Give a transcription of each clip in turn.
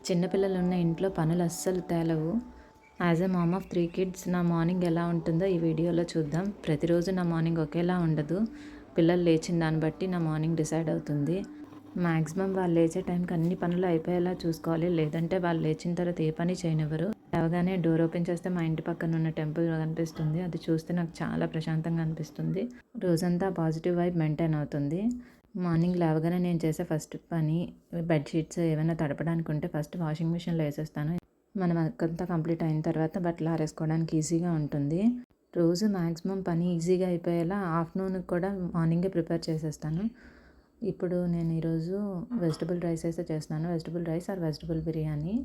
చిన్నపిల్లలు ఉన్న ఇంట్లో పనులు అస్సలు తేలవు. As a mom of 3 kids నా మార్నింగ్ ఎలా ఉంటుందో ఈ వీడియోలో చూద్దాం. ప్రతిరోజు నా మార్నింగ్ ఒకేలా ఉండదు. పిల్లలు లేచిన దాన్ని బట్టి నా మార్నింగ్ డిసైడ్ అవుతుంది. మ్యాక్సిమం వాళ్ళు లేచే టైంకి అన్ని పనులు అయిపోయేలా చూసుకోవాలి. లేదంటే వాళ్ళు లేచిన తర్వాత ఏ పని చేయనివ్వరు. లేవగానే డోర్ ఓపెన్ చేస్తే మా ఇంటి పక్కన ఉన్న టెంపుల్ కనిపిస్తుంది. అది చూస్తే నాకు చాలా ప్రశాంతంగా అనిపిస్తుంది. రోజంతా పాజిటివ్ వైబ్ మెయింటైన్ అవుతుంది. మార్నింగ్ లేవగానే నేను చేసే ఫస్ట్ పని బెడ్షీట్స్ ఏమైనా తడపడానికి ఉంటే ఫస్ట్ వాషింగ్ మిషన్లో వేసేస్తాను. మన వర్క్ అంతా కంప్లీట్ అయిన తర్వాత బట్టలు ఆరేసుకోవడానికి ఈజీగా ఉంటుంది. రోజు మ్యాక్సిమం పని ఈజీగా అయిపోయేలా ఆఫ్టర్నూన్కి కూడా మార్నింగే ప్రిపేర్ చేసేస్తాను. ఇప్పుడు నేను ఈరోజు వెజిటబుల్ రైస్ అయితే చేస్తున్నాను. Vegetable rice or vegetable biryani.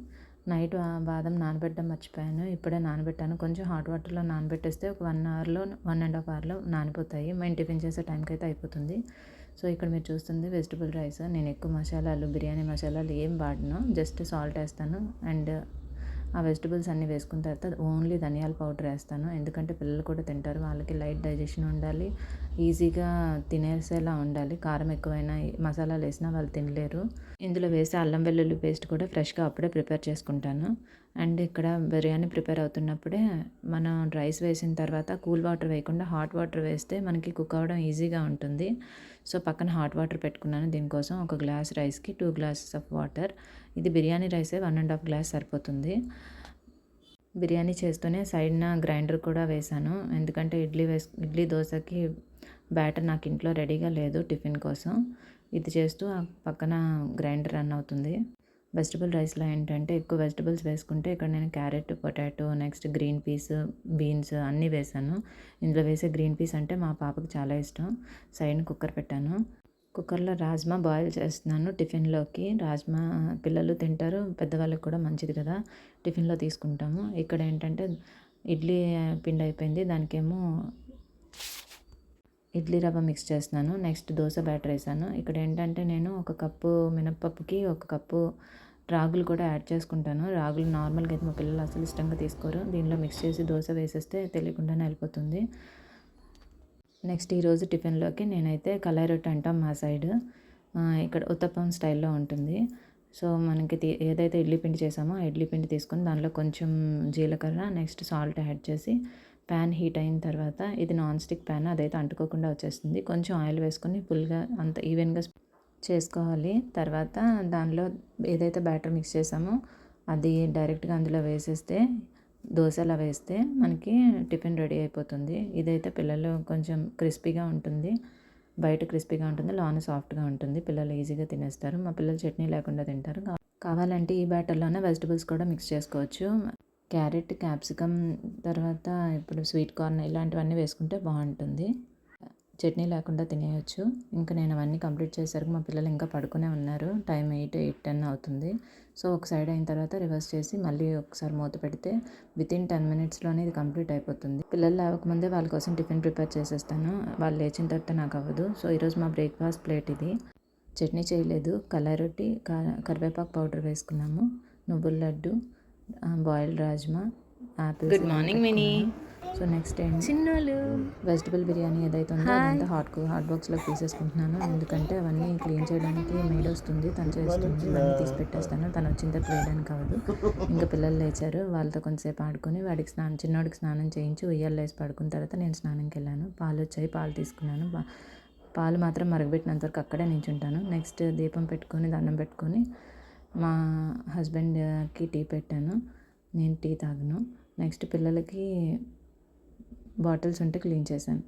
Night బాదం నానబెట్టడం మర్చిపోయాను. ఇప్పుడే నానబెట్టాను. కొంచెం హాట్ వాటర్లో నానబెట్టేస్తే ఒక 1 అవర్లో 1.5 అవర్లో నానిపోతాయి. మేము టిఫిన్ చేసే టైంకి అయితే అయిపోతుంది. సో ఇక్కడ మీరు చూస్తుంది వెజిటబుల్ రైస్. నేను ఎక్కువ మసాలాలు బిర్యానీ మసాలాలు ఏం వాడను. జస్ట్ సాల్ట్ వేస్తాను అండ్ ఆ వెజిటబుల్స్ అన్నీ వేసుకున్న తర్వాత ఓన్లీ ధనియాల పౌడర్ వేస్తాను. ఎందుకంటే పిల్లలు కూడా తింటారు. వాళ్ళకి లైట్ డైజెషన్ ఉండాలి, ఈజీగా తినేసేలా ఉండాలి. కారం ఎక్కువైనా మసాలాలు వేసినా వాళ్ళు తినలేరు. ఇందులో వేసే అల్లం వెల్లుల్లి పేస్ట్ కూడా ఫ్రెష్గా అప్పుడే ప్రిపేర్ చేసుకుంటాను. అండ్ ఇక్కడ బిర్యానీ ప్రిపేర్ అవుతున్నప్పుడే మనం రైస్ వేసిన తర్వాత కూల్ వాటర్ వేయకుండా హాట్ వాటర్ వేస్తే మనకి కుక్ అవ్వడం ఈజీగా ఉంటుంది. సో పక్కన హాట్ వాటర్ పెట్టుకున్నాను. దీనికోసం ఒక గ్లాస్ రైస్కి 2 గ్లాసెస్ ఆఫ్ వాటర్. ఇది బిర్యానీ రైసే 1.5 గ్లాస్ సరిపోతుంది. బిర్యానీ చేస్తూనే సైడ్న గ్రైండర్ కూడా వేశాను. ఎందుకంటే ఇడ్లీ దోశకి బ్యాటర్ నాకు ఇంట్లో రెడీగా లేదు టిఫిన్ కోసం. ఇది చేస్తూ ఆ పక్కన గ్రైండర్ రన్ అవుతుంది. వెజిటబుల్ రైస్లో ఏంటంటే ఎక్కువ వెజిటబుల్స్ వేసుకుంటే ఇక్కడ నేను carrot, potato, next green peas, beans అన్నీ వేసాను. ఇందులో వేసే గ్రీన్ పీస్ అంటే మా పాపకు చాలా ఇష్టం. సైడ్న కుక్కర్ పెట్టాను. కుక్కర్లో రాజ్మా బాయిల్ చేస్తున్నాను టిఫిన్లోకి. రాజ్మా పిల్లలు తింటారు, పెద్దవాళ్ళకి కూడా మంచిది కదా, టిఫిన్లో తీసుకుంటాము. ఇక్కడ ఏంటంటే ఇడ్లీ పిండి అయిపోయింది. దానికేమో ఇడ్లీ రవ్వ మిక్స్ చేస్తున్నాను. నెక్స్ట్ దోశ బ్యాటర్ వేసాను. ఇక్కడ ఏంటంటే నేను 1 కప్పు మినప్పప్పుకి 1 కప్పు రాగులు కూడా యాడ్ చేసుకుంటాను. రాగులు నార్మల్గా అయితే మా పిల్లలు అసలు ఇష్టంగా తీసుకోరు. దీనిలో మిక్స్ చేసి దోశ వేసేస్తే తెలియకుండానే వెళ్ళిపోతుంది. నెక్స్ట్ ఈరోజు టిఫిన్లోకి నేనైతే కళాయి రొట్టె అంటాం మా సైడ్. ఇక్కడ ఉత్తప్పం స్టైల్లో ఉంటుంది. సో మనకి ఏదైతే ఇడ్లీ పిండి చేసామో ఆ ఇడ్లీ పిండి తీసుకొని దానిలో కొంచెం జీలకర్ర నెక్స్ట్ సాల్ట్ యాడ్ చేసి ప్యాన్ హీట్ అయిన తర్వాత, ఇది నాన్ స్టిక్ ప్యాన్, అదైతే అంటుకోకుండా వచ్చేస్తుంది. కొంచెం ఆయిల్ వేసుకొని ఫుల్గా అంత ఈవెన్గా చేసుకోవాలి. తర్వాత దానిలో ఏదైతే బ్యాటర్ మిక్స్ చేసామో అది డైరెక్ట్గా అందులో వేసేస్తే దోశలా వేస్తే మనకి టిఫిన్ రెడీ అయిపోతుంది. ఇదైతే పిల్లలు కొంచెం క్రిస్పీగా ఉంటుంది. బయట క్రిస్పీగా ఉంటుంది, లోన సాఫ్ట్గా ఉంటుంది. పిల్లలు ఈజీగా తినేస్తారు. మా పిల్లలు చట్నీ లేకుండా తింటారు. కావాలంటే ఈ బ్యాటర్లోనే వెజిటబుల్స్ కూడా మిక్స్ చేసుకోవచ్చు. క్యారెట్, క్యాప్సికమ్, తర్వాత ఇప్పుడు స్వీట్ కార్న్ ఇలాంటివన్నీ వేసుకుంటే బాగుంటుంది. చట్నీ లేకుండా తినేయచ్చు. ఇంకా నేను అవన్నీ కంప్లీట్ చేసరికి మా పిల్లలు ఇంకా పడుకునే ఉన్నారు. టైం 8:10 అవుతుంది. సో ఒక సైడ్ అయిన తర్వాత రివర్స్ చేసి మళ్ళీ ఒకసారి మూత పెడితే వితిన్ 10 మినిట్స్లోనే ఇది కంప్లీట్ అయిపోతుంది. పిల్లలు లేవకముందే వాళ్ళ కోసం టిఫిన్ ప్రిపేర్ చేసేస్తాను. వాళ్ళు లేచిన తర్వాత నాకు అవ్వదు. సో ఈరోజు మా బ్రేక్ఫాస్ట్ ప్లేట్ ఇది. చట్నీ చేయలేదు. కళాయి రొట్టి, కరివేపాకు పౌడర్ వేసుకున్నాము, నువ్వుల laddu, boiled rajma, apples. Good morning mini. So next ఏంటి చిన్నోళ్ళు వెజిటబుల్ బిర్యానీ ఏదైతే ఉందో అదంతా హాట్ బాక్స్లోకి తీసేసుకుంటున్నాను. ఎందుకంటే అవన్నీ క్లీన్ చేయడానికి మెయిడ్ వస్తుంది, తను చేస్తుంది. ఇవన్నీ తీసి పెట్టేస్తాను. తను వచ్చిన తర్వాత వేయడానికి అవ్వదు. ఇంకా పిల్లలు లేచారు, వాళ్ళతో కొంచెంసేపు ఆడుకొని చిన్నోడికి స్నానం చేయించి ఉయ్యాలు వేసి పడుకున్న తర్వాత నేను స్నానంకి వెళ్ళాను. పాలు వచ్చాయి, పాలు తీసుకున్నాను. పాలు మాత్రం మరగబెట్టినంత వరకు అక్కడే నించుంటాను. నెక్స్ట్ దీపం పెట్టుకొని దండం పెట్టుకొని మా హస్బెండ్కి టీ పెట్టాను. నేను టీ తాగను. నెక్స్ట్ పిల్లలకి బాటిల్స్ ఉంటే క్లీన్ చేశాను.